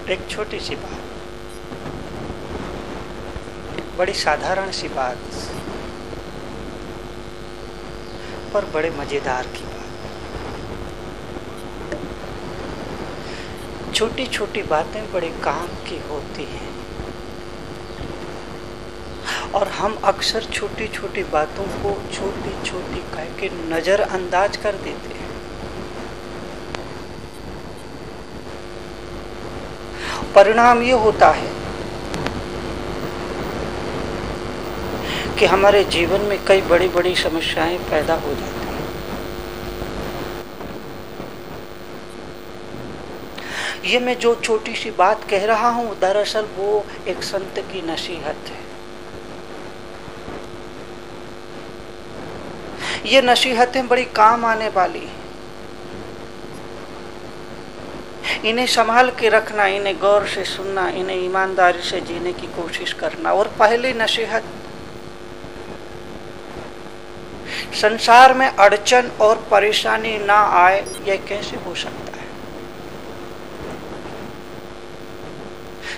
एक छोटी सी बात, बड़ी साधारण सी बात, पर बड़े मजेदार की बात। छोटी छोटी बातें बड़े काम की होती हैं और हम अक्सर छोटी छोटी बातों को छोटी छोटी कह के नजरअंदाज कर देते हैं। परिणाम ये होता है कि हमारे जीवन में कई बड़ी बड़ी समस्याएं पैदा हो जाती हैं। ये मैं जो छोटी सी बात कह रहा हूं, दरअसल वो एक संत की नसीहत है। ये नसीहतें बड़ी काम आने वाली हैं। इन्हें संभाल के रखना, इन्हें गौर से सुनना, इन्हें ईमानदारी से जीने की कोशिश करना। और पहली नसीहत, संसार में अड़चन और परेशानी ना आए, यह कैसे हो सकता है?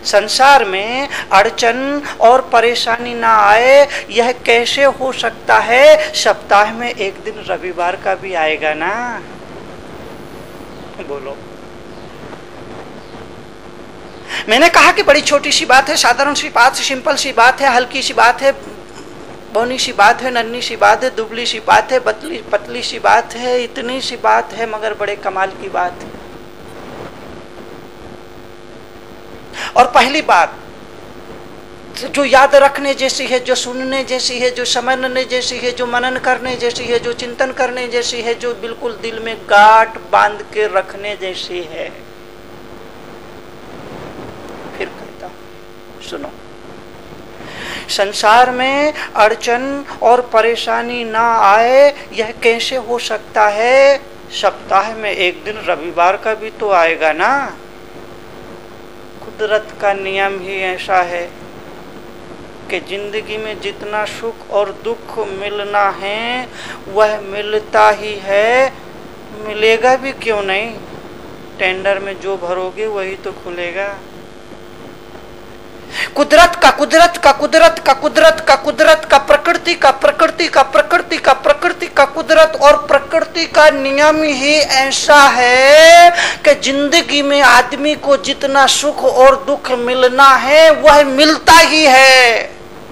संसार में अड़चन और परेशानी ना आए, यह कैसे हो सकता है? सप्ताह में एक दिन रविवार का भी आएगा ना? बोलो। मैंने कहा कि बड़ी छोटी सी बात है, साधारण सी बात, सिंपल सी बात है, हल्की सी बात है, बौनी सी बात है, नन्ही सी बात है, दुबली सी बात है, पतली सी बात है, इतनी सी बात है, मगर बड़े कमाल की बात है। और पहली बात जो याद रखने जैसी है, जो सुनने जैसी है, जो समझने जैसी है, जो मनन करने जैसी है, जो चिंतन करने जैसी है, जो बिल्कुल दिल में गांठ बांध के रखने जैसी है। फिर कहता हूं, सुनो। संसार में अड़चन और परेशानी ना आए, यह कैसे हो सकता है? सप्ताह में एक दिन रविवार का भी तो आएगा ना? कुदरत का नियम ही ऐसा है कि जिंदगी में जितना सुख और दुख मिलना है वह मिलता ही है, मिलेगा भी क्यों नहीं? टेंडर में जो भरोगे वही तो खुलेगा। कुदरत का कुदरत का कुदरत का कुदरत का कुदरत का प्रकृति का प्रकृति का प्रकृति का प्रकृति का कुदरत और प्रकृति का नियम ही ऐसा है कि जिंदगी में आदमी को जितना सुख और दुख मिलना है वह मिलता ही है,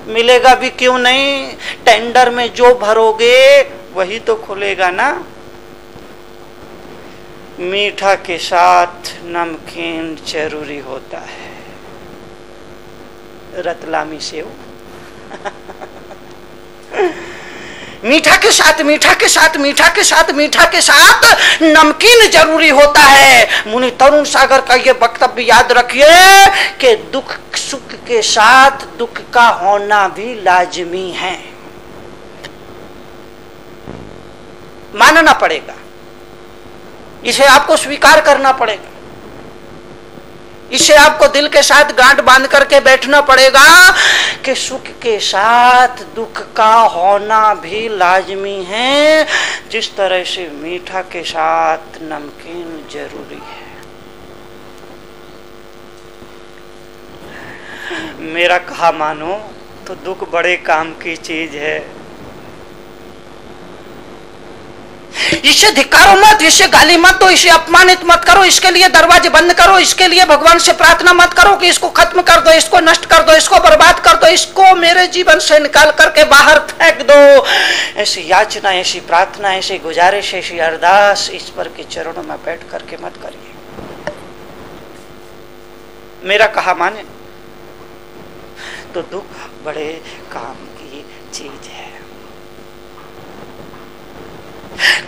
मिलेगा भी क्यों नहीं? टेंडर में जो भरोगे वही तो खुलेगा ना। मीठा के साथ नमकीन जरूरी होता है। रतलामी सेव मीठा के साथ मीठा के साथ मीठा के साथ मीठा के साथ नमकीन जरूरी होता है। मुनि तरुण सागर का ये वक्तव्य याद रखिए कि दुख सुख के साथ दुख का होना भी लाजमी है, मानना पड़ेगा, इसे आपको स्वीकार करना पड़ेगा, इसे आपको दिल के साथ गांठ बांध करके बैठना पड़ेगा कि सुख के साथ दुख का होना भी लाजमी है, जिस तरह से मीठा के साथ नमकीन जरूरी है। मेरा कहा मानो तो दुख बड़े काम की चीज है। इसे धिक्कारो मत, इसे गाली मत दो, इसे अपमानित मत करो, इसके लिए दरवाजे बंद करो, इसके लिए भगवान से प्रार्थना मत करो कि इसको खत्म कर दो, इसको नष्ट कर दो, इसको बर्बाद कर दो, इसको मेरे जीवन से निकाल करके बाहर फेंक दो। ऐसी याचना, ऐसी प्रार्थना, ऐसी गुजारिश, ऐसी अरदास ईश्वर के चरणों में बैठ करके मत करिए। मेरा कहा माने तो दुख बड़े काम की चीज है।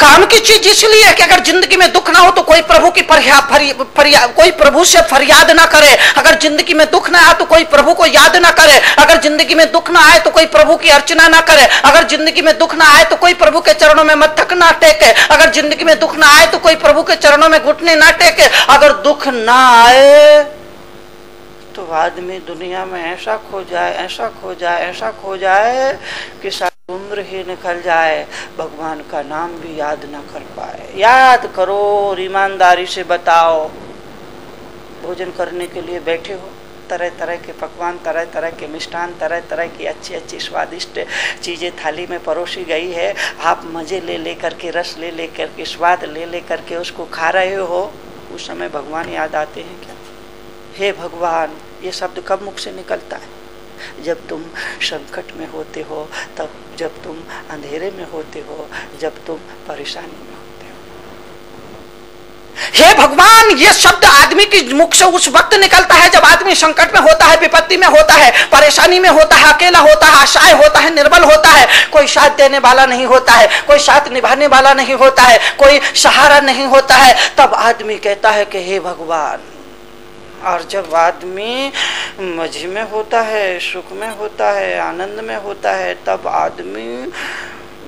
काम की चीज इसलिए कि अगर जिंदगी में दुख ना हो तो कोई प्रभु की कोई प्रभु से फरियाद ना करे। अगर जिंदगी में दुख ना आए तो कोई प्रभु को याद ना करे। अगर जिंदगी में दुख ना आए तो कोई प्रभु की अर्चना ना करे। अगर जिंदगी में दुख ना आए तो कोई प्रभु के चरणों में मस्तक ना टेके। अगर जिंदगी में दुख ना आए तो कोई प्रभु के चरणों में घुटने ना टेके। अगर दुख ना आए तो आदमी दुनिया में ऐसा खो जाए, ऐसा खो जाए, ऐसा खो जाए कि सारी उम्र ही निकल जाए, भगवान का नाम भी याद ना कर पाए। याद करो, ईमानदारी से बताओ, भोजन करने के लिए बैठे हो, तरह तरह के पकवान, तरह तरह के मिष्ठान, तरह तरह की अच्छी अच्छी स्वादिष्ट चीज़ें थाली में परोसी गई है। आप मज़े ले ले करके, रस ले ले करके, स्वाद ले ले करके उसको खा रहे हो। उस समय भगवान याद आते हैं क्या? हे भगवान, ये शब्द कब मुख से निकलता है? जब तुम संकट में होते हो, तब जब तुम अंधेरे में होते हो, जब तुम परेशानी में होते हो। हे भगवान, ये शब्द आदमी की मुख से उस वक्त निकलता है जब आदमी संकट में होता है, विपत्ति में होता है, परेशानी में होता है, अकेला होता है, असहाय होता है, निर्बल होता है, कोई साथ देने वाला नहीं होता है, कोई साथ निभाने वाला नहीं होता है, कोई सहारा नहीं होता है। तब आदमी कहता है कि हे भगवान। और जब आदमी मजे में होता है, सुख में होता है, आनंद में होता है, तब आदमी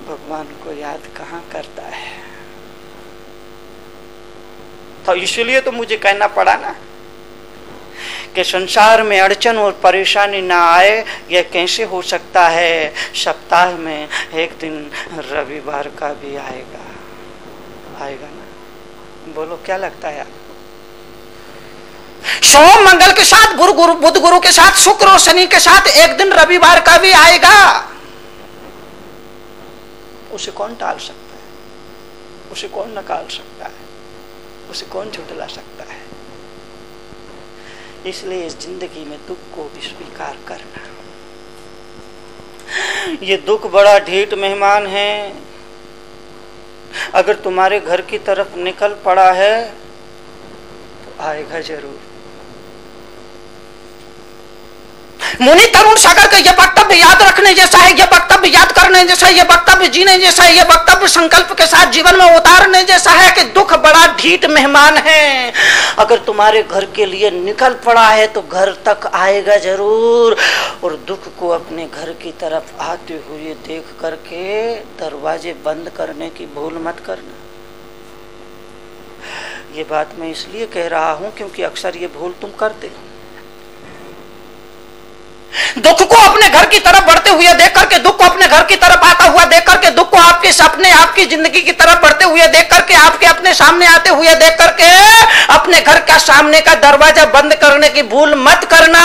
भगवान को याद कहाँ करता है? तो इसलिए तो मुझे कहना पड़ा ना कि संसार में अड़चन और परेशानी ना आए, यह कैसे हो सकता है? सप्ताह में एक दिन रविवार का भी आएगा, आएगा ना? बोलो क्या लगता है आपको? सोम मंगल के साथ, बुध गुरु के साथ, शुक्र और शनि के साथ एक दिन रविवार का भी आएगा। उसे कौन टाल सकता है? उसे कौन नकार सकता है? उसे कौन झुठला सकता है? इसलिए इस जिंदगी में दुख को भी स्वीकार करना। ये दुख बड़ा ढीठ मेहमान है। अगर तुम्हारे घर की तरफ निकल पड़ा है तो आएगा जरूर। मुनि तरुण सागर का यह वक्तव्य याद रखने जैसा है, यह वक्तव्य याद करने जैसा है, यह वक्तव्य जीने जैसा है, यह वक्तव्य संकल्प के साथ जीवन में उतारने जैसा है कि दुख बड़ा ढीठ मेहमान है। अगर तुम्हारे घर के लिए निकल पड़ा है तो घर तक आएगा जरूर। और दुख को अपने घर की तरफ आते हुए देख करके दरवाजे बंद करने की भूल मत करना। ये बात मैं इसलिए कह रहा हूं क्योंकि अक्सर ये भूल तुम करते हो। दुख को अपने घर की तरफ बढ़ते हुए देख करके, दुख को अपने घर की तरफ आता हुआ देख करके, दुख को आपके सपने, आपकी जिंदगी की तरफ बढ़ते हुए देख करके, आपके अपने सामने आते हुए देख करके अपने घर का सामने का दरवाजा बंद करने की भूल मत करना।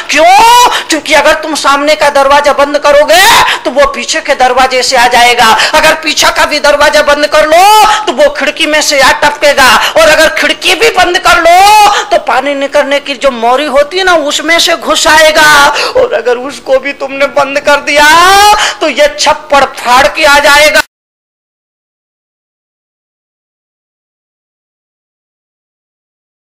क्यों? क्योंकि अगर तुम सामने का दरवाजा बंद करोगे तो वो पीछे के दरवाजे से आ जाएगा। अगर पीछे का भी दरवाजा बंद कर लो तो वो खिड़की में से आ टपकेगा। और अगर खिड़की भी बंद कर लो तो पानी निकलने की जो मोरी होती है ना, उसमें से घुस आएगा। और अगर उसको भी तुमने बंद कर दिया तो ये छप्पड़ फाड़ के आ जाएगा।